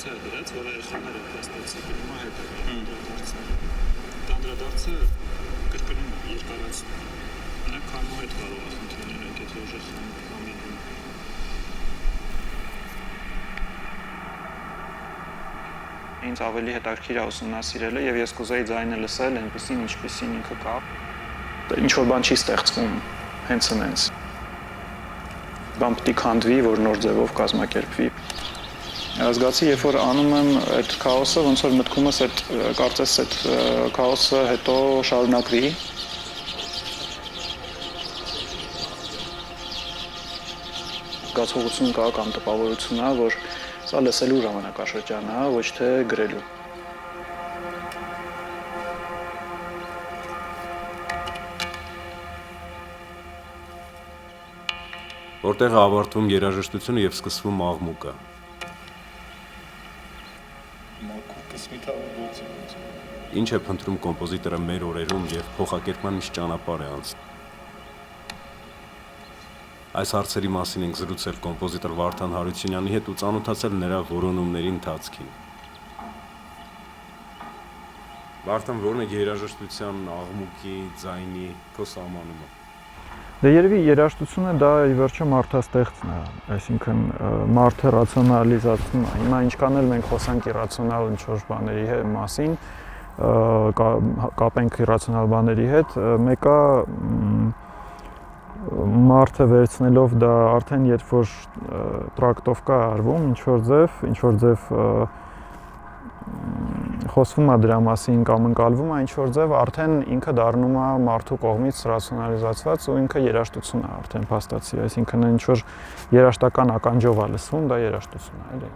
անդրադարձը դրած, որ երեխաները փաստացի գնում է հետ անդրադարձը։ Անդրադարձը կրկնում երկարացնում։ Նրանք քամու հետ կարող է խնդիրներ ունենալ, եթե ուժեղ համինում։ Ինձ ավելի հետաքրքիր է ուսումնասիրելը եւ ես կուզեի ձայնը լսել այնպեսին, ինչպեսին ինքը կա։ Ինչ որ բան չի ստեղծվում հենց այնց։ Բան պետք է քանդվի, որ նոր ձևով կազմակերպվի։ Զգացի, երբ որ անում եմ այդ քաոսը, ոնց որ մտքումս այդ կարծես այդ քաոսը հետո շարունակվի։ Զգացողություն կա կամ տպավորություն է, որ սա լսելու ժամանակաշրջան է, ոչ թե գրելու։ Որտեղ է ավարտվում երաժշտությունը եւ սկսվում աղմուկը։ Ինչ է փնտրում կոմպոզիտորը մեր օրերում եւ փոխակերպման ինչ ճանապարհ է անցնում։ Այս հարցերի մասին ենք զրուցել կոմպոզիտոր Վարդան Հարությունյանի հետ ու ծանոթացել նրա որոնումների ընթացքին։ Վարդան, որն է երաժշտության, աղմուկի, ձայնի քո սահմանումը։ Դե երևի երաժշտությունը դա ի վերջո մարդաստեղծն է, այսինքն մարդը ռացիոնալիզացնում է։ Հիմա ինչքան էլ մենք խոսանք իրացիոնալ ինչ-որ բաների մասին, կապենք իրացիոնալ բաների հետ, մեկը մարդը վերցնելով դա արդեն երբ որ տրակտովկա արվում, ինչ-որ ձև խոսվում է դրա մասին կամ ընկալվում է ինչ-որ ձև, արդեն ինքը դառնում է մարդու կողմից ռացիոնալիզացված ու ինքը երաժշտություն է արդեն փաստացի, այսինքն ինչ-որ երաժշտական ականջով է լսվում, դա երաժշտություն է, էլի։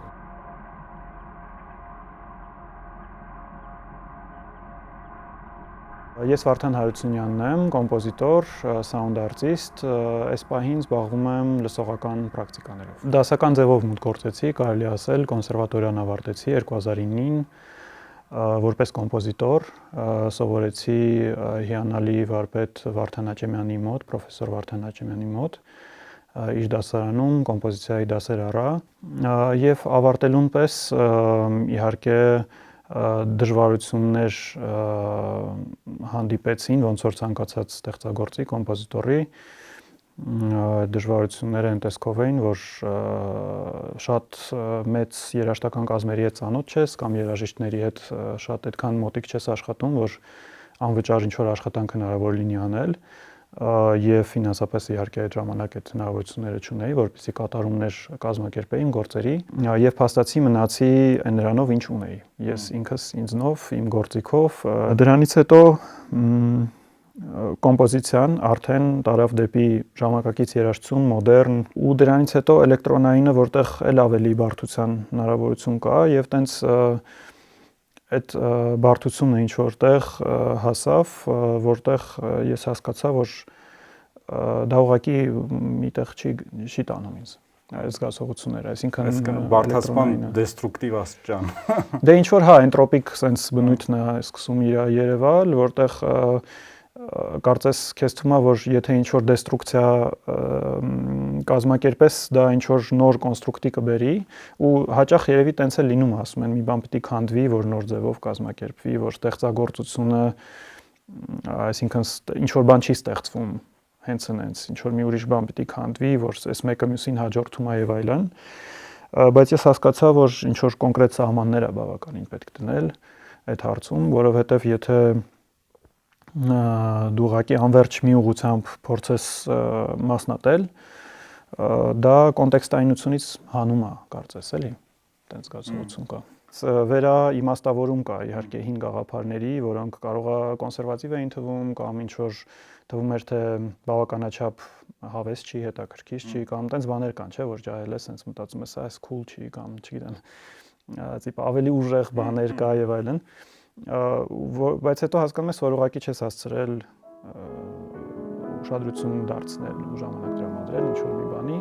Ես Վարդան Հարությունյանն եմ, կոմպոզիտոր, սաունդ արտիստ, այս պահին զբաղվում եմ լսողական պրակտիկաներով։ Դասական ձևով մուտք գործեցի, կարելի ասել, կոնսերվատորիան ավարտեցի 2009-ին, որպես կոմպոզիտոր, սովորեցի հիանալի վարպետ Վարդան Աճեմյանի մոտ, պրոֆեսոր Վարդան Աճեմյանի մոտ, իր դասարանում կոմպոզիցիայի դասեր առա եւ ավարտելուն պես իհարկե դժվարություններ հանդիպեցին, ոնց որ ցանկացած ստեղծագործի, կոմպոզիտորի, դժվարությունները այն տեսքով էին, որ շատ մեծ երաժշտական կազմերի հետ ծանոթ չես կամ երաժիշտների հետ շատ այդքան մոտիկ չես աշխատում, որ անվճար ինչ-որ աշխատանք հնարավոր լինի անել եւ ֆինանսապես իհարկե այդ ժամանակ այդ հնարավորությունները չունեի, որպեսզի կատարումներ կազմակերպեին գործերի եւ փաստացի մնացի նրանով ինչ ունեի։ Ես ինքս ինձնով, իմ գործիքով, դրանից հետո կոմպոզիցիան արդեն տարավ դեպի ժամանակակից երաժշտություն, մոդեռն ու դրանից հետո էլեկտրոնայինը, որտեղ էլ ավելի բարդության հնարավորություն կա եւ տենց այդ բարդությունը ինչ որտեղ հասավ, որտեղ ես հասկացա, որ դա ուղղակի միտեղ չի տանում ինձ այս զգացողությունները, այսինքն բարդացման դեստրուկտիվ աստիճան։ Դե ինչ որ հա, էնտրոպիկ sense բնույթն է սկսում իր երևալ, որտեղ կարծես քեզ թվում է, որ եթե ինչ որ դեստրուկցիա կազմակերպես, դա ինչ որ նոր կոնստրուկտի կբերի ու հաճախ երևի տենց է լինում, ասում են, մի բան պետք է քանդվի, որ նոր ձևով կազմակերպվի, որ ստեղծագործությունը, այսինքն ինչ որ բան չի ստեղծվում հենց այնց, ինչ որ մի ուրիշ բան պետք է քանդվի, որ այս մեկը մյուսին հաջորդում է եւ այլն, բայց ես հասկացա, որ ինչ որ կոնկրետ սահմաններ է բավականին պետք դնել այդ հարցում, որովհետեւ եթե դու ուղղակի անվերջ մի ուղղությամբ փորձես մասնատել, դա կոնտեքստայինությունից հանում է, կարծես, էլի, տենց զգացողություն կա։ Վերաիմաստավորում կա իհարկե հին գաղափարների, որոնք կարող է կոնսերվատիվ էին թվում կամ ինչ որ թվում էր թե բավականաչափ հավես չի, հետաքրքիր չի կամ տենց բաներ կան, չէ, որ ջահել ես, հենց մտածում ես, այս cool չի կամ չգիտեմ, տիպ ավելի ուժեղ բաներ կա եւ այլն, բայց հետո հասկանում ես, որ ուղղակի չես հասցրել ուշադրություն դարձնել ու ժամանակ տրամադրել ինչ որ մի բանի։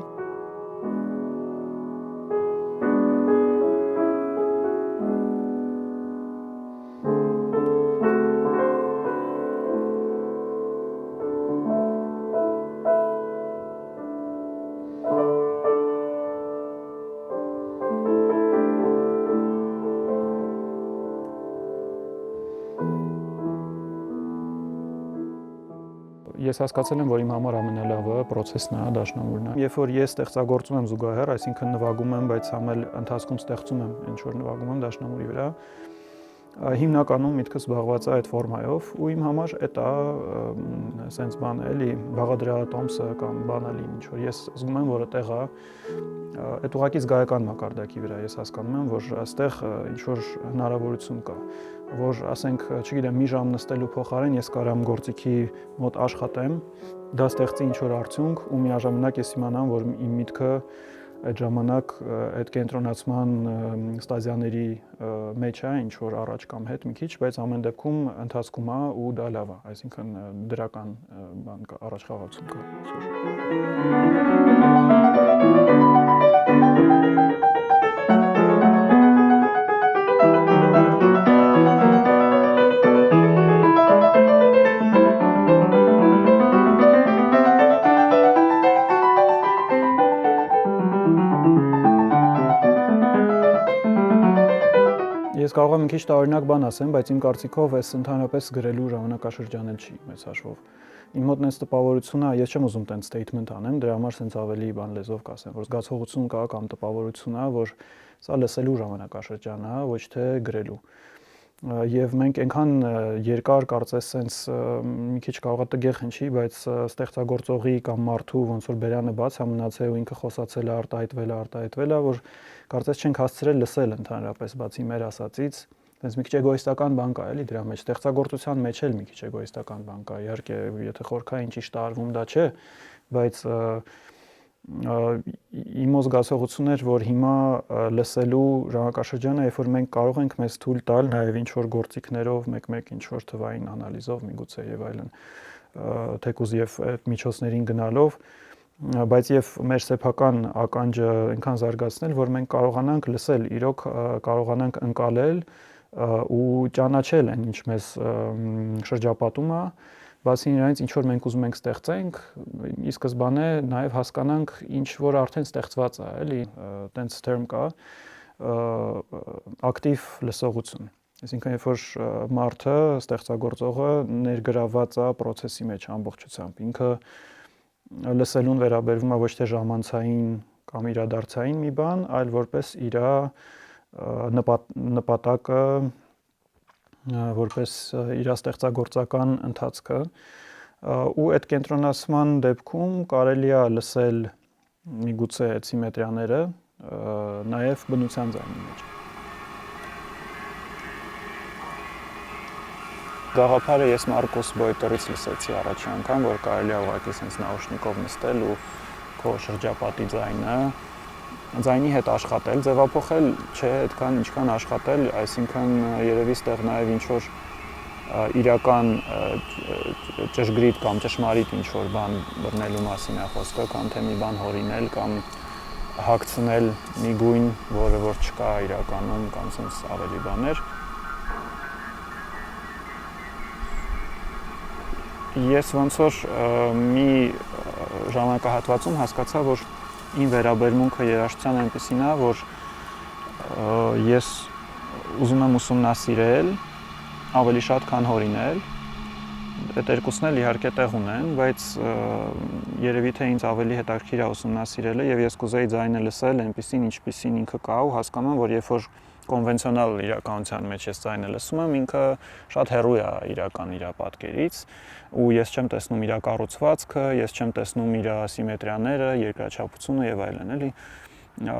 Ես հասկացել եմ, որ իմ համար ամենալավը process-ն է, դաշնամուրն է։ Երբ որ ես ստեղծագործում եմ զուգահեռ, այսինքն նվագում եմ, բայց համել ընթացքում ստեղծում եմ ինչ որ նվագում եմ դաշնամուրի վրա, հիմնականում միտքս զբաղված է այդ ֆորմայով ու իմ համար դա սենց բան է, էլի բաղադրատոմսը կամ բանալին ինչ որ ես զգում եմ, որ այդտեղ է այդ ուղղակի զգայական մակարդակի վրա ես հասկանում եմ, որ այստեղ ինչ որ հնարավորություն կա, որ ասենք, չգիտեմ, մի ժամ նստելու փոխարեն ես կարամ գործիքի մոտ աշխատեմ, դա ստեղծի ինչ որ արդյունք ու միաժամանակ ես իմանամ, որ իմ միտքը այդ ժամանակ այդ կենտրոնացման ստադիաների մեջ է, ինչ որ առաջ կամ հետ մի քիչ, բայց ամեն դեպքում ընթացքում է ու դա լավ է, այսինքն դրական բան կա, առաջխաղացում կա։ Ես կարող եմ մի քիչ տարօրինակ բան ասեմ, բայց իմ կարծիքով այս ընդհանրապես գրելու ժամանակաշրջան չի մեծ հաշվով։ Իմ մոտ նենց տպավորություն է, ես չեմ ուզում տենց statement անեմ, դրա համար սենց ավելի բան լեզվով կասեմ, որ զգացողություն կա կամ տպավորություն է, որ սա լսելու ժամանակաշրջան է, ոչ թե գրելու։ Եվ մենք այնքան երկար կարծես սենց մի քիչ կարող է տգեղ հնչի, բայց ստեղծագործողի կամ մարդու ոնց որ բերանը բաց է մնացել ու ինքը խոսացել է, արտահայտվել է, որ կարծես չենք հասցրել լսել ընդհանրապես բացի մեր ասածից, այնպես մի քիչ էգոիստական բան կա, էլի դրա մեջ, ստեղծագործության մեջ էլ մի քիչ էգոիստական բան կա, իհարկե, եթե խորքային ճիշտ տարվում դա չէ, բայց իմ զգացողությունն էր, որ հիմա լսելու ժամանակաշրջանը, երբ որ մենք կարող ենք մեզ թույլ տալ նաև ինչ որ գործիքներով, մեկ-մեկ ինչ որ թվային անալիզով, միգուցե եւ այլն, թեկուզ եւ այդ միջոցներին գնալով, բայց եւ մեր սեփական ականջը այնքան զարգացնել, որ մենք կարողանանք լսել, իրոք կարողանանք ընկալել ու ճանաչել այն, ինչ մեզ շրջապատում է, բացի նրանից ինչ որ մենք ուզում ենք ստեղծենք, ի սկզբանե նաև հասկանանք ինչ որ արդեն ստեղծված է, էլի, տենց term կա, ակտիվ լսողություն։ Այսինքն երբ որ մարդը, ստեղծագործողը ներգրավված է process-ի մեջ ամբողջությամբ, ինքը լսելուն վերաբերվում է ոչ թե ժամանցային կամ իրադարձային մի բան, այլ որպես իր նպատակը, որպես իր ստեղծագործական ընթացքը ու այդ կենտրոնացման դեպքում կարելի է լսել միգուցե այդ սիմետրիաները նաև բնության ձայնի մեջ։ Գաղափարը ես Մարկոս Բոյտերից լսեցի առաջի անգամ, որ կարելի է ուղղակի sense նաուշնիկով նստել ու քո շրջապատի ձայնի հետ աշխատել, ձևափոխել չէ, այդքան ինչքան աշխատել, այսինքն երևի ստեղ նաև ինչ որ իրական ճշգրիտ կամ ճշմարիտ ինչ որ բան բռնելու մասին է խոսքը, կամ թե մի բան հորինել կամ հագցնել մի գույն, որը որ չկա իրականում կամ sense ավելի բաներ։ Ես ոնց որ մի ժամանակահատվածում հասկացա, որ իմ վերաբերմունքը երաժշտության այնպեսին է, որ ես ուզում եմ ուսումնասիրել ավելի շատ, քան հորինել։ Այդ երկուսն էլ իհարկե տեղ ունեն, բայց երևի թե ինձ ավելի հետաքրքիր է ուսումնասիրելը եւ ես կուզեի ձայնը լսել այնպեսին, ինչպեսին ինքը կա ու հասկանում, որ երբ որ կոնվենցիոնալ իրականության մեջ ես ձայնը լսում եմ, ինքը շատ հեռու է իրական իր պատկերից ու ես չեմ տեսնում իր կառուցվածքը, ես չեմ տեսնում իր սիմետրիաները, երկրաչափությունը եւ այլն, էլի։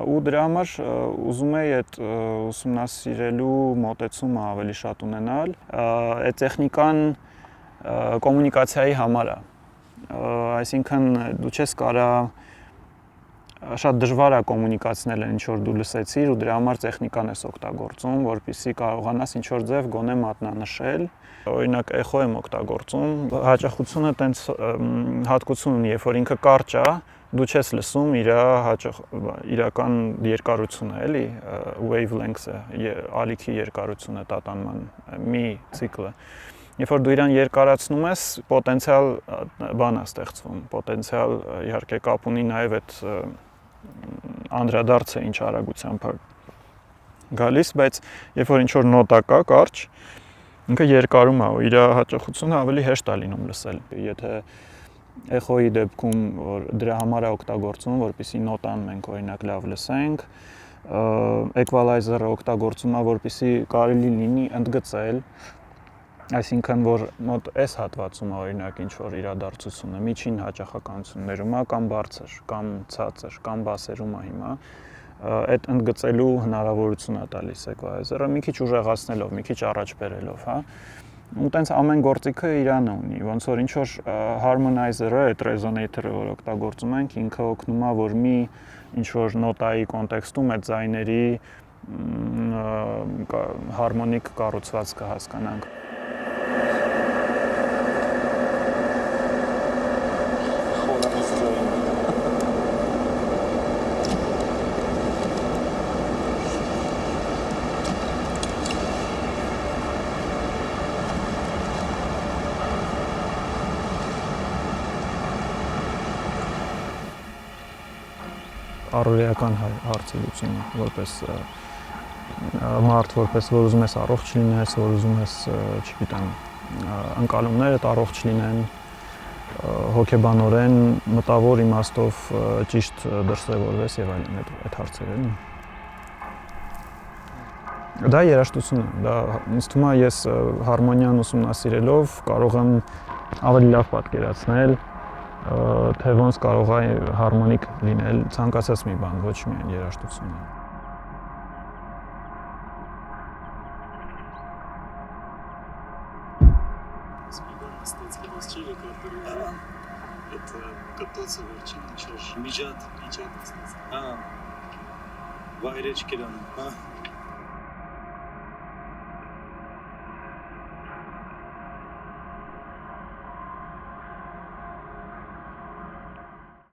Ու դրա համար ուզում եի այդ ուսումնասիրելու մոտեցումը ավելի շատ ունենալ։ Այդ տեխնիկան կոմունիկացիայի համար է։ Այսինքն դու չես կարա շատ դժվար է կոմունիկացնել ինչ որ դու լսեցիր ու դրա համար տեխնիկան ես օգտագործում, որպեսզի կարողանաս ինչ որ ձև գոնե մատնանշել։ Օրինակ էխո եմ օգտագործում։ Հաճախությունը տենց հատկություն ունի, երբ որ ինքը կարճ է, դու չես լսում իր իրական երկարությունը, էլի, wavelength-ը, ալիքի երկարությունը տատանման մի ցիկլը։ Երբ որ դու իրան երկարացնում ես, պոտենցիալ բան է ստեղծվում, պոտենցիալ իհարկե կապ ունի նաև այդ անդրադարձը ինչ արագությամբ է գալիս, բայց երբ որ ինչ որ նոտա կա կարճ, ինքը երկարում է ու իր հաճախությունը ավելի հեշտ է լինում լսել։ Եթե Էխոյի դեպքում որ դրա համար է օգտագործվում, որպեսզի նոտան մենք օրինակ լավ լսենք, equalizer-ը օգտագործվում է, որպեսզի կարելի լինի ընդգծել, այսինքն որ մոտ այս հատվածում է օրինակ ինչ որ իրադարձությունը միջին հաճախականություններում է կամ բարձր, կամ ցածր, կամ բասերում է հիմա, այդ ընդգծելու հնարավորություն է տալիս equalizer-ը, մի քիչ ուժեղացնելով, մի քիչ առաջ բերելով, հա։ Ու տենց ամեն գործիքը իրանը ունի, ոնց որ ինչ որ harmonizer-ը, այդ resonator-ը, որ օգտագործում ենք, ինքը օգնում է, որ մի ինչ որ նոտայի կոնտեքստում այդ ձայների հարմոնիկ կառուցվածքը հասկանանք։ Առօրեական հարցերությունը, որպես մարդ, որպես որ ուզում ես առողջ լինես, որ ուզում ես, չգիտեմ, ընկալումներդ առողջ լինեն, հոգեբանորեն, մտավոր իմաստով ճիշտ դրսևորվես եւ այլն այդ հարցերը, էլի։ Դա երաժշտություն է, դա ինձ թվում է ես հարմոնիան ուսումնասիրելով կարող եմ ավելի լավ պատկերացնել թե ոնց կարող է հարմոնիկ լինել ցանկացած մի բան, ոչ միայն երաժշտությունը։ Ստացվեց չի եկավ դրոժը, այդ կտոցը վերջին ինչ-որ միջատ ստացվեց։ Հա, վայրեջք էր անում, հա։